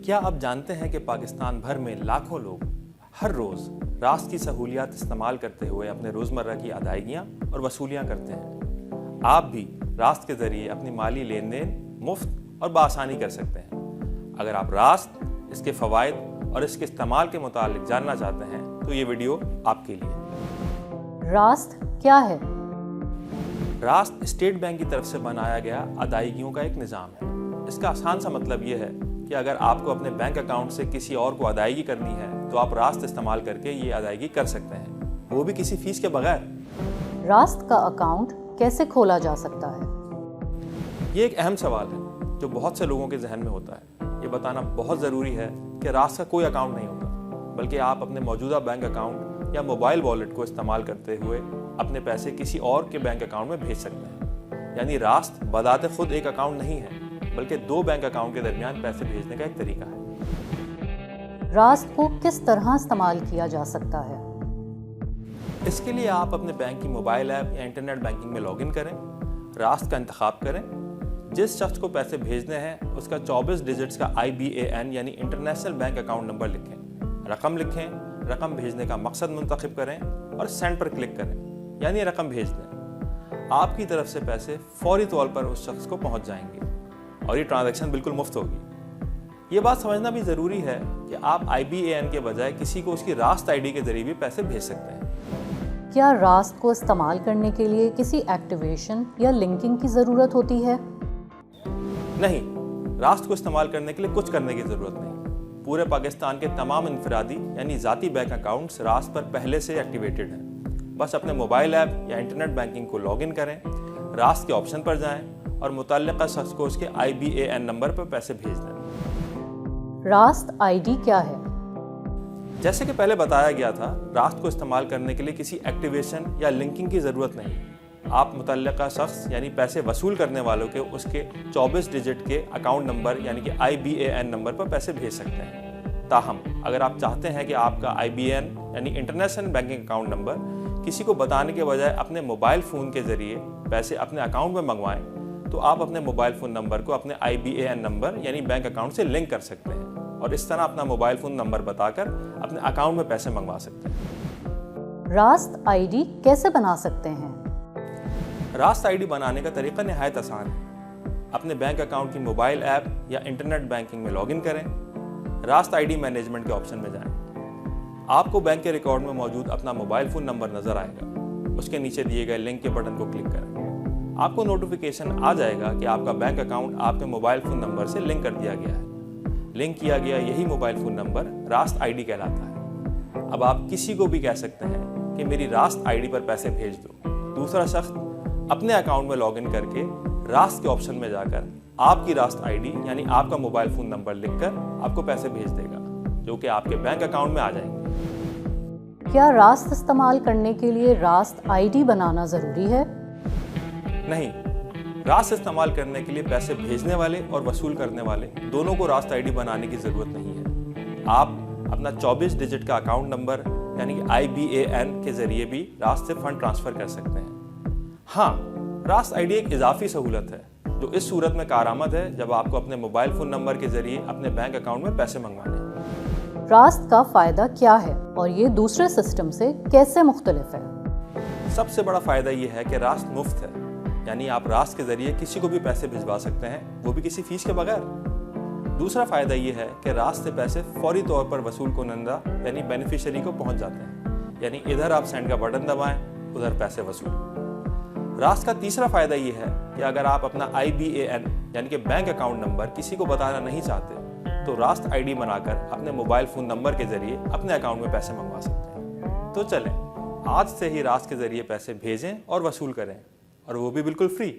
क्या आप जानते हैं कि पाकिस्तान भर में लाखों लोग हर रोज़ रास्त की सहूलियात इस्तेमाल करते हुए अपने रोज़मर्रा की अदायगियाँ और वसूलियाँ करते हैं। आप भी रास्त के ज़रिए अपनी माली लेन देन मुफ्त और बआसानी कर सकते हैं। अगर आप रास्त, इसके फ़वाइद और इसके इस्तेमाल के मुतालिक जानना चाहते हैं तो ये वीडियो आपके लिए। रास्त क्या है? रास्त स्टेट बैंक की तरफ से बनाया गया अदायगियों का एक निज़ाम है। इसका आसान सा मतलब ये है कि अगर आपको अपने बैंक अकाउंट से किसी और को अदायगी करनी है तो आप रास्त इस्तेमाल करके ये अदायगी कर सकते हैं, वो भी किसी फीस के बगैर। रास्त का अकाउंट कैसे खोला जा सकता है? ये एक अहम सवाल है जो बहुत से लोगों के जहन में होता है। ये बताना बहुत ज़रूरी है कि रास्त का कोई अकाउंट नहीं होता, बल्कि आप अपने मौजूदा बैंक अकाउंट या मोबाइल वॉलेट को इस्तेमाल करते हुए अपने पैसे किसी और के बैंक अकाउंट में भेज सकते हैं। यानी रास्त बदाते खुद एक अकाउंट नहीं है, बल्कि दो बैंक अकाउंट के दरमियान पैसे भेजने का एक तरीका है। रास्त को किस तरह इस्तेमाल किया जा सकता है? इसके लिए आप अपने बैंक की मोबाइल ऐप या इंटरनेट बैंकिंग में लॉगिन करें, रास्त का इंतखाब करें, जिस शख्स को पैसे भेजने हैं उसका 24 डिजिट्स का IBAN यानी इंटरनेशनल बैंक अकाउंट नंबर लिखें, रकम लिखें, रकम भेजने का मकसद मुंतखब करें और सेंड पर क्लिक करें, यानी रकम भेज दें। आपकी तरफ से पैसे फौरी तौर पर उस शख्स को पहुंच जाएंगे और ये ट्रांजैक्शन बिल्कुल मुफ्त होगी। ये बात समझना भी ज़रूरी है कि आप IBAN के बजाय किसी को उसकी रास्त ID के जरिए भी पैसे भेज सकते हैं। क्या रास्त को इस्तेमाल करने के लिए किसी एक्टिवेशन या लिंकिंग की ज़रूरत होती है? नहीं, रास्त को इस्तेमाल करने के लिए कुछ करने की ज़रूरत नहीं। पूरे पाकिस्तान के तमाम इनफरादी यानी ज़ाती बैंक अकाउंट्स रास्त पर पहले से एक्टिवेटेड हैं। बस अपने मोबाइल ऐप या इंटरनेट बैंकिंग को लॉगिन करें, रास्त के ऑप्शन पर जाएं और मुतल्लिका शख्स को उसके IBAN नंबर पर पैसे भेज दें। रास्त ID क्या है? जैसे कि पहले बताया गया था, रास्त को इस्तेमाल करने के लिए किसी एक्टिवेशन या लिंकिंग की ज़रूरत नहीं। आप मुतल्लिका शख्स यानी पैसे वसूल करने वालों के उसके 24 डिजिट के अकाउंट नंबर यानी कि IBAN नंबर पर पैसे भेज सकते हैं। ताहम अगर आप चाहते हैं कि आपका IBAN यानी इंटरनेशनल बैंकिंग अकाउंट नंबर किसी को बताने के बजाय अपने मोबाइल फ़ोन के ज़रिए पैसे अपने अकाउंट में मंगवाएं, तो आप अपने मोबाइल फ़ोन नंबर को अपने IBAN नंबर यानी बैंक अकाउंट से लिंक कर सकते हैं और इस तरह अपना मोबाइल फ़ोन नंबर बताकर अपने अकाउंट में पैसे मंगवा सकते हैं। रास्त ID कैसे बना सकते हैं? रास्त ID बनाने का तरीका निहायत आसान है। अपने बैंक अकाउंट की मोबाइल ऐप या इंटरनेट बैंकिंग में लॉगिन करें, रास्त ID मैनेजमेंट के ऑप्शन में जाएं। आपको बैंक के रिकॉर्ड में मौजूद अपना मोबाइल फ़ोन नंबर नज़र आएगा। उसके नीचे दिए गए लिंक के बटन को क्लिक करें। आपको नोटिफिकेशन आ जाएगा कि आपका बैंक अकाउंट आपके मोबाइल फ़ोन नंबर से लिंक कर दिया गया है। लिंक किया गया यही मोबाइल फ़ोन नंबर रास्त ID कहलाता है। अब आप किसी को भी कह सकते हैं कि मेरी रास्त ID पर पैसे भेज दो। दूसरा शख्स अपने अकाउंट में लॉगिन करके रास्त के ऑप्शन में जाकर आपकी रास्त ID यानी आपका मोबाइल फ़ोन नंबर लिखकर आपको पैसे भेज देगा, जो कि आपके बैंक अकाउंट में आ जाएंगे। क्या रास्त इस्तेमाल करने के लिए रास्त ID बनाना ज़रूरी है? नहीं, रास्त इस्तेमाल करने के लिए पैसे भेजने वाले और वसूल करने वाले दोनों को रास्त ID बनाने की ज़रूरत नहीं है। आप अपना 24 डिजिट का अकाउंट नंबर यानी कि IBAN के ज़रिए भी रास्त से फ़ंड ट्रांसफ़र कर सकते हैं। हाँ, रास्त ID एक इजाफी सहूलत है जो इस सूरत में कारआमद है जब आपको अपने मोबाइल फ़ोन नंबर के ज़रिए अपने बैंक अकाउंट में पैसे मंगवाने हैं। रास्त का फ़ायदा क्या है और ये दूसरे सिस्टम से कैसे मुख्तलिफ है? सबसे बड़ा फ़ायदा ये है कि रास्त मुफ्त है, यानी आप रास्त के ज़रिए किसी को भी पैसे भिजवा सकते हैं, वो भी किसी फीस के बगैर। दूसरा फ़ायदा ये है कि रास्त से पैसे फौरी तौर पर वसूल कुनंदा यानी बेनिफिशियरी को पहुंच जाते हैं, यानी इधर आप सेंड का बटन दबाएं, उधर पैसे वसूल। रास्त का तीसरा फ़ायदा ये है कि अगर आप अपना IBAN यानी कि बैंक अकाउंट नंबर किसी को बताना नहीं चाहते तो रास्त ID बनाकर अपने मोबाइल फ़ोन नंबर के ज़रिए अपने अकाउंट में पैसे मंगवा सकते हैं। तो चलें, आज से ही रास्त के ज़रिए पैसे भेजें और वसूल करें, और वो भी बिल्कुल फ्री।